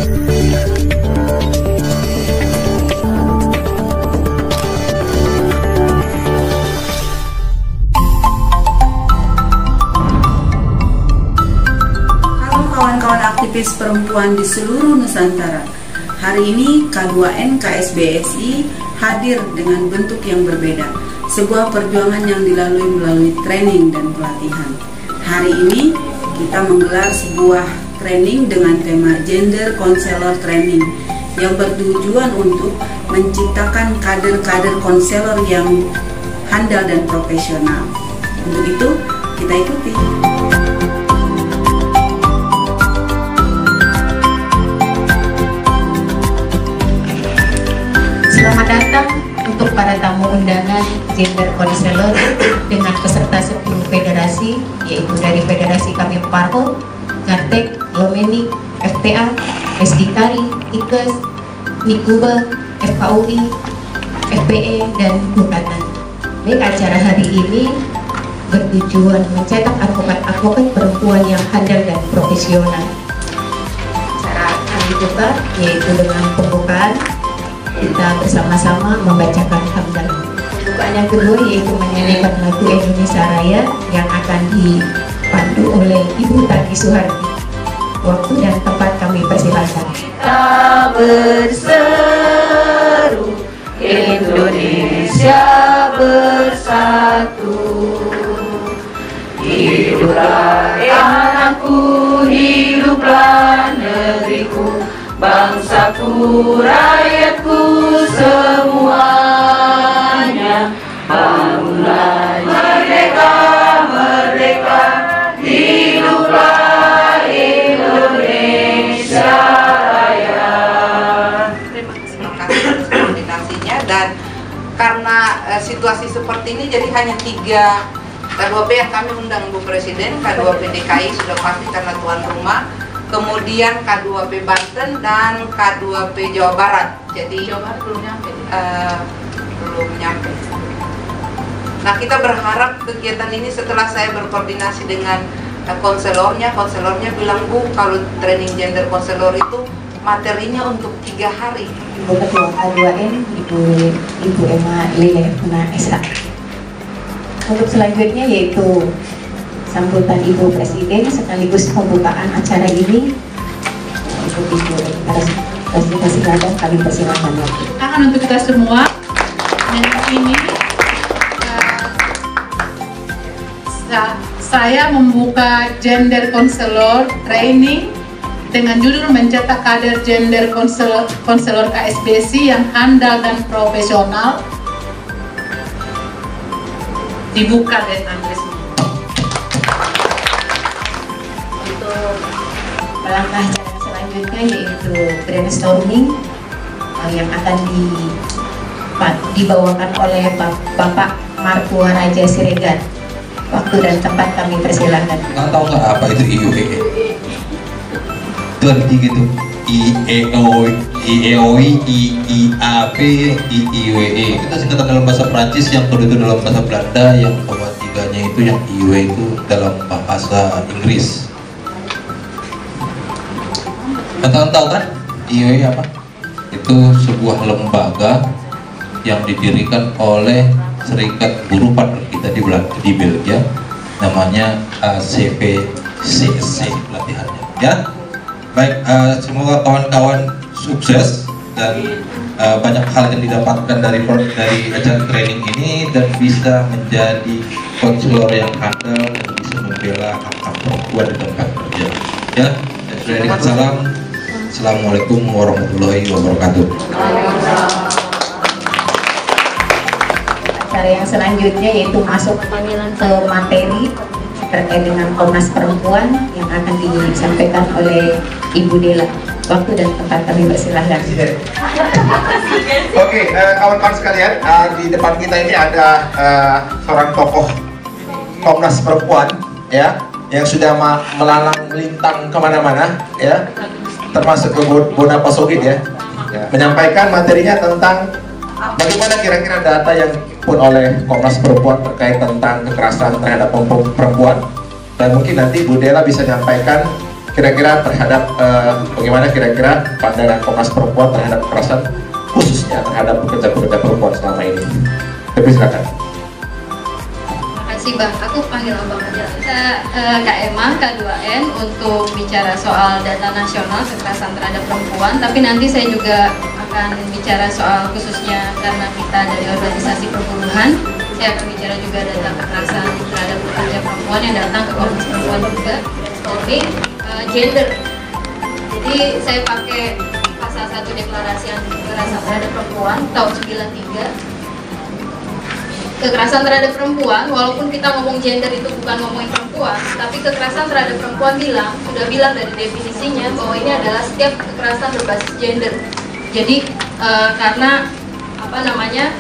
Kawan-kawan aktivis perempuan di seluruh Nusantara, hari ini K2N KSBSI hadir dengan bentuk yang berbeda, sebuah perjuangan yang dilalui melalui training dan pelatihan. Hari ini kita menggelar sebuah training dengan tema Gender Counselor Training yang bertujuan untuk menciptakan kader-kader konselor yang handal dan profesional. Untuk itu, kita ikuti. Selamat datang untuk para tamu undangan Gender Counselor dengan peserta 10 federasi, yaitu dari Federasi Kami Parho, Gartek, Lomenik, FTA, SDKI, IKES, Nikuba, FKUI, FPE, dan Bukatan. Baik, acara hari ini bertujuan mencetak advokat-advokat perempuan yang handal dan profesional. Acara kami buka yaitu dengan pembukaan. Kita bersama-sama membacakan hamdalah. Pembukaan yang kedua yaitu menyanyikan lagu Indonesia Raya yang akan dipandu oleh Ibu Tati Suhardi. Waktu dan tempat kami persilakan. Kita berseru, Indonesia bersatu. Hiduplah anakku, hiduplah negeriku, bangsaku, rakyatku semuanya. Bangunlah merdeka, merdeka, hiduplah Indonesia Raya. Terima kasih koordinasinya, dan karena situasi seperti ini jadi hanya 3 K2P yang kami undang Bu Presiden. K2P DKI sudah pasti karena tuan rumah, kemudian K2P Banten dan K2P Jawa Barat. Jadi Jawa Barat belum nyampe. Belum nyampe. Nah, kita berharap kegiatan ini setelah saya berkoordinasi dengan konselornya bilang, Bu, kalau training gender konselor itu materinya untuk 3 hari. Ibu Ketua K2N, Ibu Emma Lile Esa. Untuk selanjutnya yaitu sambutan Ibu Presiden sekaligus pembukaan acara ini. Ibu harus silakan, kami persilakan. Untuk kita semua, dan ini saya membuka Gender Counselor Training dengan judul mencetak kader gender konselor KSBSI yang handal dan profesional. Dibuka dengan resmi. Untuk melangkah jalan selanjutnya yaitu brainstorming yang akan dibawakan oleh Bapak Markua Raja Siregar. Waktu dan tempat kami persilakan. Nggak tahu nggak apa itu IUE? Itu artinya gitu. IEOI, IIAP, IIWE. Itu singkatan dalam bahasa Prancis, yang kedua itu dalam bahasa Belanda, yang ketiganya itu yang IUE itu dalam bahasa Inggris. Kalian tahu kan IUE apa? Itu sebuah lembaga yang didirikan oleh Serikat Buruh Partner kita di Belgia, namanya CPCSC pelatihannya, ya. Baik, semoga kawan-kawan sukses dan banyak hal yang didapatkan dari acara training ini dan bisa menjadi konselor yang handal dan bisa membela hak-hak perempuan di tempat kerja. Ya, salam. Assalamualaikum warahmatullahi wabarakatuh. Acara yang selanjutnya yaitu masuk ke materi terkait dengan Komnas Perempuan yang akan disampaikan oleh Ibu Dela. Waktu dan tempat kami persilahkan. Oke, kawan-kawan sekalian, di depan kita ini ada seorang tokoh Komnas Perempuan, ya, yang sudah melalang melintang kemana-mana, ya, termasuk ke Bonapasogit, ya, menyampaikan materinya tentang bagaimana kira-kira data yang pun oleh Komnas Perempuan terkait tentang kekerasan terhadap perempuan, dan mungkin nanti Bu Dela bisa menyampaikan kira-kira terhadap bagaimana kira-kira pandangan Komnas Perempuan terhadap kekerasan khususnya terhadap pekerja-pekerja perempuan selama ini. Tapi silakan. Terima kasih Bang, aku panggil Abang aja. Kita Kak Emma, K2N untuk bicara soal data nasional kekerasan terhadap perempuan, tapi nanti saya juga akan bicara soal khususnya karena kita dari organisasi perburuhan, saya akan bicara juga data kekerasan terhadap pekerja perempuan yang datang ke Komnas Perempuan juga. Jadi gender. Jadi saya pakai pasal 1 deklarasi anti kekerasan terhadap perempuan tahun 93. Kekerasan terhadap perempuan, walaupun kita ngomong gender itu bukan ngomongin perempuan, tapi kekerasan terhadap perempuan sudah bilang dari definisinya bahwa ini adalah setiap kekerasan berbasis gender. Jadi karena apa namanya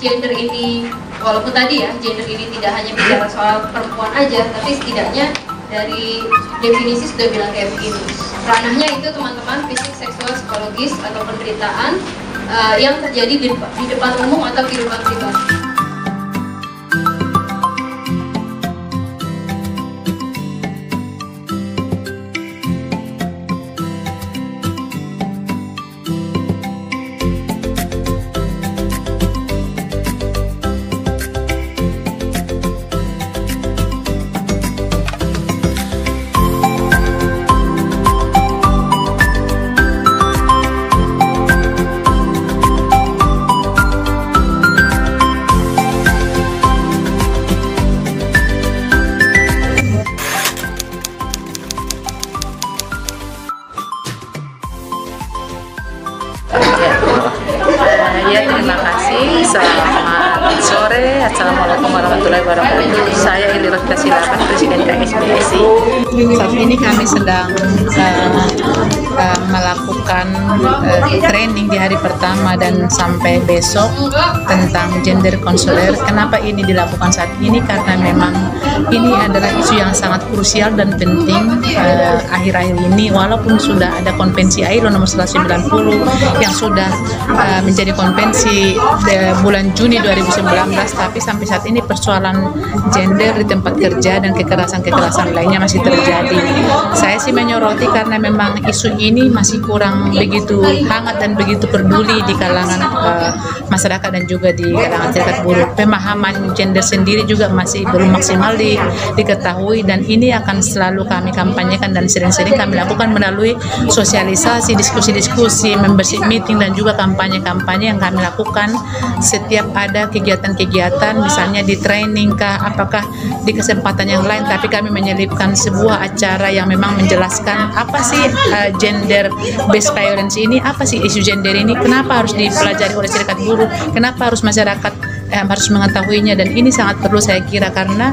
gender ini, walaupun tadi ya gender ini tidak hanya bicara soal perempuan aja, tapi setidaknya dari definisi sudah bilang kayak begini. Ranahnya itu teman-teman fisik, seksual, psikologis atau penderitaan yang terjadi di depan umum atau kehidupan pribadi. Ya, terima kasih. Selamat sore. Assalamualaikum warahmatullahi wabarakatuh. Saya Elirot Kasilapan, Presiden KSBSI. Saat ini kami sedang melakukan training di hari pertama dan sampai besok tentang gender konselor. Kenapa ini dilakukan saat ini? Karena memang ini adalah isu yang sangat krusial dan penting akhir-akhir ini, walaupun sudah ada konvensi ILO nomor 190 yang sudah menjadi konvensi bulan Juni 2019, tapi sampai saat ini persoalan gender di tempat kerja dan kekerasan-kekerasan lainnya masih terjadi. Saya sih menyoroti karena memang isu ini masih kurang begitu hangat dan begitu peduli di kalangan masyarakat dan juga di kalangan serikat buruh. Pemahaman gender sendiri juga masih belum maksimal diketahui, dan ini akan selalu kami kampanyekan dan sering-sering kami lakukan melalui sosialisasi, diskusi-diskusi, membership meeting, dan juga kampanye-kampanye yang kami lakukan setiap ada kegiatan-kegiatan, misalnya di training kah, apakah di kesempatan yang lain, tapi kami menyelipkan sebuah acara yang memang menjelaskan apa sih gender based violence ini, apa sih isu gender ini, kenapa harus dipelajari oleh serikat buruh, kenapa harus masyarakat harus mengetahuinya, dan ini sangat perlu saya kira karena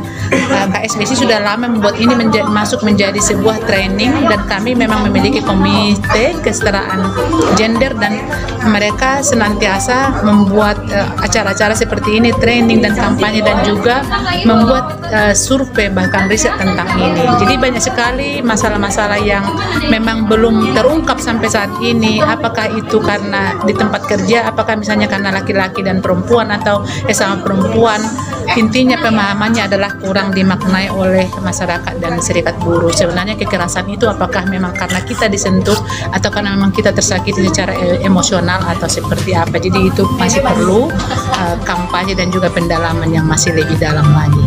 KSBSI sudah lama membuat ini masuk menjadi sebuah training, dan kami memang memiliki komite kesetaraan gender dan mereka senantiasa membuat acara-acara seperti ini, training dan kampanye, dan juga membuat survei bahkan riset tentang ini. Jadi banyak sekali masalah-masalah yang memang belum terungkap sampai saat ini, apakah itu karena di tempat kerja, apakah misalnya karena laki-laki dan perempuan atau sama perempuan. Intinya pemahamannya adalah kurang dimaknai oleh masyarakat dan serikat buruh. Sebenarnya kekerasan itu apakah memang karena kita disentuh atau karena memang kita tersakiti secara emosional atau seperti apa. Jadi itu masih perlu kampanye dan juga pendalaman yang masih lebih dalam lagi.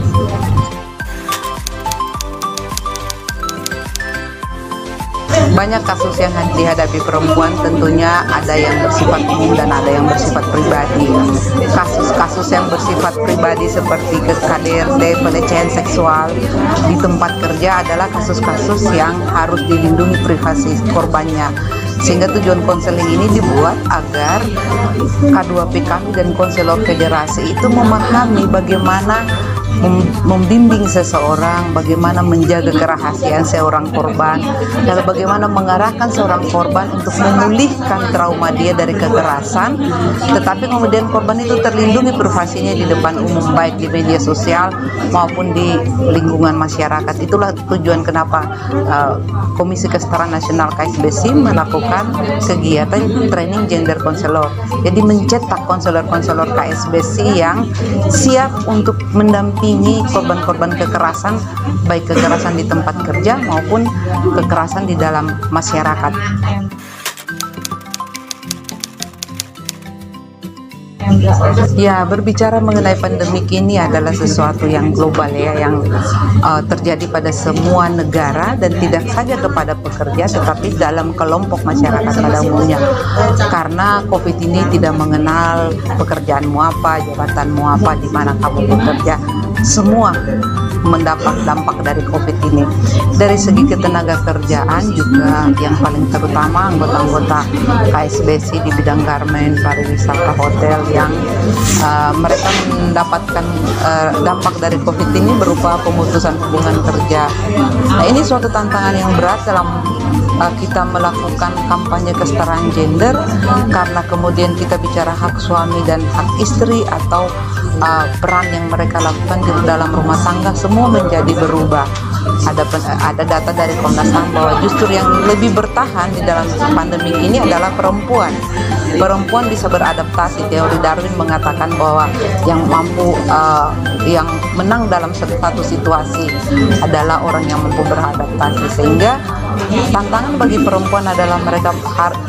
Banyak kasus yang dihadapi perempuan, tentunya ada yang bersifat umum dan ada yang bersifat pribadi. Kasus-kasus yang bersifat pribadi seperti KDRT, pelecehan seksual di tempat kerja adalah kasus-kasus yang harus dilindungi privasi korbannya. Sehingga tujuan konseling ini dibuat agar K2P kami dan konselor federasi itu memahami bagaimana membimbing seseorang, bagaimana menjaga kerahasiaan seorang korban, dan bagaimana mengarahkan seorang korban untuk memulihkan trauma dia dari kekerasan, tetapi kemudian korban itu terlindungi privasinya di depan umum, baik di media sosial maupun di lingkungan masyarakat. Itulah tujuan kenapa Komisi Kesetaraan Nasional KSBSI melakukan kegiatan training gender konselor. Jadi mencetak konselor-konselor KSBSI yang siap untuk mendampingi mendampingi korban-korban kekerasan, baik kekerasan di tempat kerja maupun kekerasan di dalam masyarakat. Ya, berbicara mengenai pandemik ini adalah sesuatu yang global ya, yang terjadi pada semua negara dan tidak saja kepada pekerja tetapi dalam kelompok masyarakat pada umumnya. Karena COVID ini tidak mengenal pekerjaanmu apa, jabatanmu apa, di mana kamu bekerja, semua mendapat dampak dari COVID ini. Dari segi ketenaga kerjaan juga yang paling terutama anggota-anggota KSBSI di bidang garmen, pariwisata, hotel yang mereka mendapatkan dampak dari COVID ini berupa pemutusan hubungan kerja. Nah, ini suatu tantangan yang berat dalam kita melakukan kampanye kesetaraan gender, karena kemudian kita bicara hak suami dan hak istri atau peran yang mereka lakukan di dalam rumah tangga semua menjadi berubah. Ada data dari Komnas HAM bahwa justru yang lebih bertahan di dalam pandemi ini adalah perempuan. Perempuan bisa beradaptasi. Teori Darwin mengatakan bahwa yang mampu yang menang dalam satu situasi adalah orang yang mampu beradaptasi, sehingga tantangan bagi perempuan adalah mereka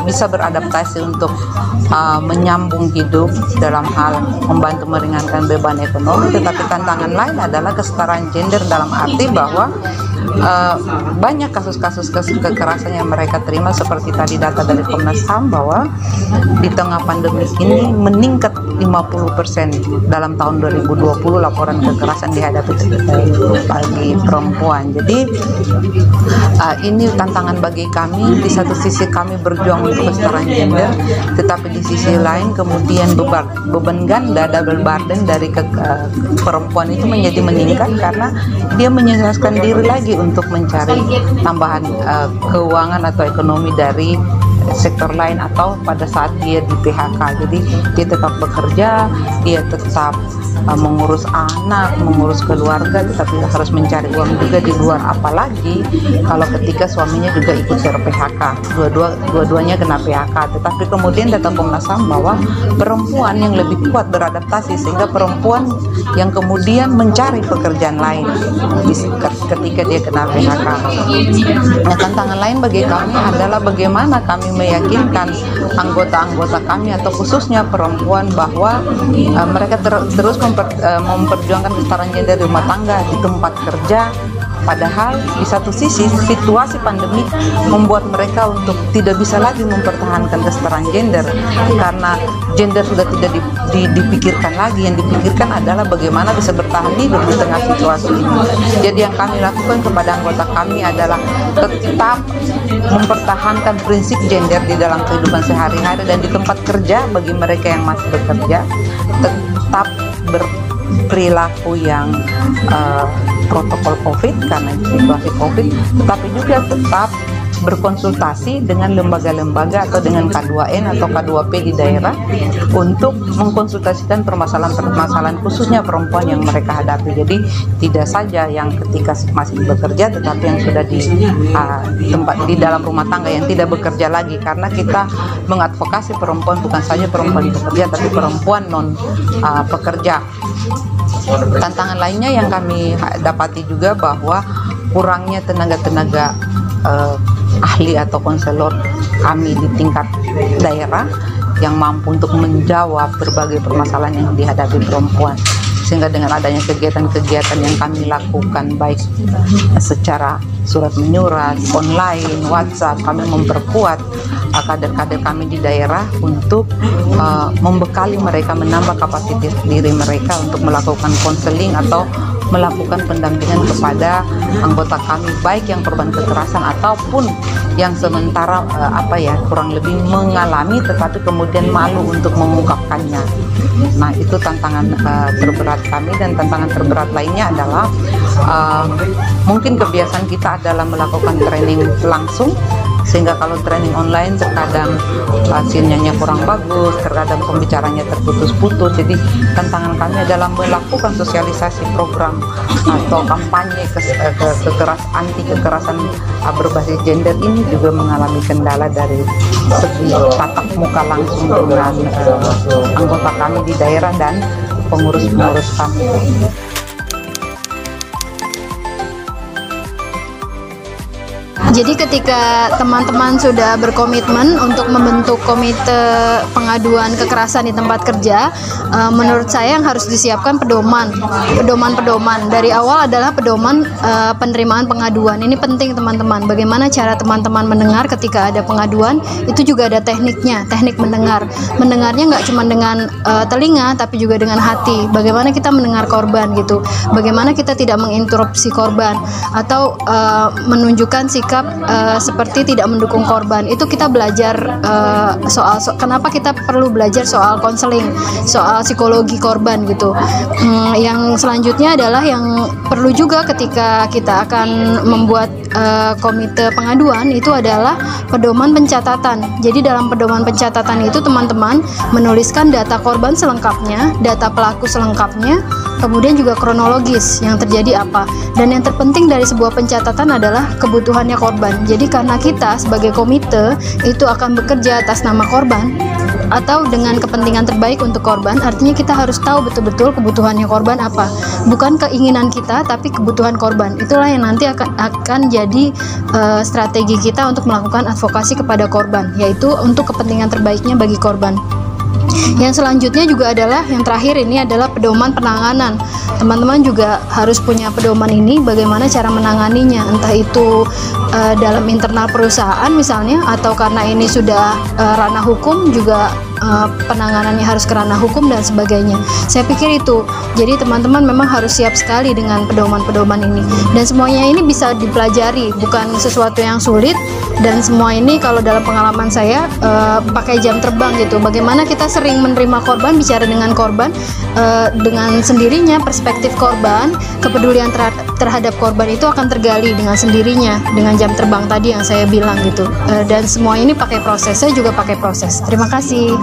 bisa beradaptasi untuk menyambung hidup dalam hal membantu meringankan beban ekonomi. Tetapi tantangan lain adalah kesetaraan gender dalam arti bahwa banyak kasus-kasus kekerasan yang mereka terima, seperti tadi data dari Komnas HAM bahwa di tengah pandemi ini meningkat 50% dalam tahun 2020 laporan kekerasan dihadapi bagi perempuan. Jadi ini tantangan bagi kami. Di satu sisi kami berjuang untuk kesetaraan gender, tetapi di sisi lain kemudian beban ganda, double burden dari perempuan itu menjadi meningkat karena dia menyesuaikan diri lagi untuk mencari tambahan keuangan atau ekonomi dari sektor lain atau pada saat dia di PHK. Jadi dia tetap bekerja, dia tetap mengurus anak, mengurus keluarga, tetapi harus mencari uang juga di luar. Apalagi kalau ketika suaminya juga ikut PHK, dua-duanya kena PHK. Tetapi kemudian data Komnas HAM bahwa perempuan yang lebih kuat beradaptasi, sehingga perempuan yang kemudian mencari pekerjaan lain ketika dia kena PHK. Nah, tantangan lain bagi kami adalah bagaimana kami meyakinkan anggota-anggota kami atau khususnya perempuan bahwa mereka terus memperjuangkan kesetaraan gender di rumah tangga, di tempat kerja. Padahal di satu sisi situasi pandemik membuat mereka untuk tidak bisa lagi mempertahankan kesetaraan gender, karena gender sudah tidak dipikirkan lagi. Yang dipikirkan adalah bagaimana bisa bertahan hidup di tengah situasi ini. Jadi yang kami lakukan kepada anggota kami adalah tetap mempertahankan prinsip gender di dalam kehidupan sehari-hari dan di tempat kerja bagi mereka yang masih bekerja, tetap berperilaku yang protokol COVID karena situasi COVID, tetapi juga tetap berkonsultasi dengan lembaga-lembaga atau dengan K2N atau K2P di daerah untuk mengkonsultasikan permasalahan-permasalahan khususnya perempuan yang mereka hadapi. Jadi tidak saja yang ketika masih bekerja, tetapi yang sudah di dalam rumah tangga yang tidak bekerja lagi, karena kita mengadvokasi perempuan bukan saja perempuan bekerja tapi perempuan non pekerja. Tantangan lainnya yang kami dapati juga bahwa kurangnya tenaga-tenaga ahli atau konselor kami di tingkat daerah yang mampu untuk menjawab berbagai permasalahan yang dihadapi perempuan. Sehingga dengan adanya kegiatan-kegiatan yang kami lakukan baik secara surat menyurat, online, WhatsApp, kami memperkuat kader-kader kami di daerah untuk membekali mereka, menambah kapasitas diri mereka untuk melakukan konseling atau melakukan pendampingan kepada anggota kami, baik yang korban kekerasan ataupun yang sementara kurang lebih mengalami tetapi kemudian malu untuk mengungkapkannya. Nah, itu tantangan terberat kami. Dan tantangan terberat lainnya adalah mungkin kebiasaan kita adalah melakukan training langsung, sehingga kalau training online terkadang hasilnya kurang bagus, terkadang pembicaranya terputus-putus. Jadi tantangan kami adalah melakukan sosialisasi program atau kampanye anti kekerasan berbasis gender ini juga mengalami kendala dari segi tatap muka langsung dengan anggota kami di daerah dan pengurus-pengurus kami. Jadi ketika teman-teman sudah berkomitmen untuk membentuk komite pengaduan kekerasan di tempat kerja, menurut saya yang harus disiapkan pedoman. Dari awal adalah pedoman penerimaan pengaduan. Ini penting teman-teman. Bagaimana cara teman-teman mendengar ketika ada pengaduan, itu juga ada tekniknya, teknik mendengar. Mendengarnya nggak cuma dengan telinga, tapi juga dengan hati. Bagaimana kita mendengar korban gitu. Bagaimana kita tidak menginterupsi korban atau menunjukkan sikap seperti tidak mendukung korban. Itu kita belajar kenapa kita perlu belajar soal konseling, soal psikologi korban gitu. Yang selanjutnya adalah yang perlu juga ketika kita akan membuat komite pengaduan, itu adalah pedoman pencatatan. Jadi dalam pedoman pencatatan itu teman-teman menuliskan data korban selengkapnya, data pelaku selengkapnya, kemudian juga kronologis yang terjadi apa. Dan yang terpenting dari sebuah pencatatan adalah kebutuhannya korban. Jadi karena kita sebagai komite itu akan bekerja atas nama korban atau dengan kepentingan terbaik untuk korban, artinya kita harus tahu betul-betul kebutuhannya korban apa. Bukan keinginan kita, tapi kebutuhan korban. Itulah yang nanti akan jadi strategi kita untuk melakukan advokasi kepada korban, yaitu untuk kepentingan terbaiknya bagi korban. Yang selanjutnya juga adalah, yang terakhir ini adalah pedoman penanganan. Teman-teman juga harus punya pedoman ini, bagaimana cara menanganinya, entah itu dalam internal perusahaan misalnya, atau karena ini sudah ranah hukum juga penanganannya harus ke ranah hukum dan sebagainya. Saya pikir itu. Jadi teman-teman memang harus siap sekali dengan pedoman-pedoman ini. Dan semuanya ini bisa dipelajari, bukan sesuatu yang sulit. Dan semua ini kalau dalam pengalaman saya pakai jam terbang gitu. Bagaimana kita sering menerima korban, bicara dengan korban, dengan sendirinya perspektif korban, kepedulian terhadap korban itu akan tergali dengan sendirinya dengan jam terbang tadi yang saya bilang gitu. Dan semua ini pakai proses, saya juga pakai proses. Terima kasih.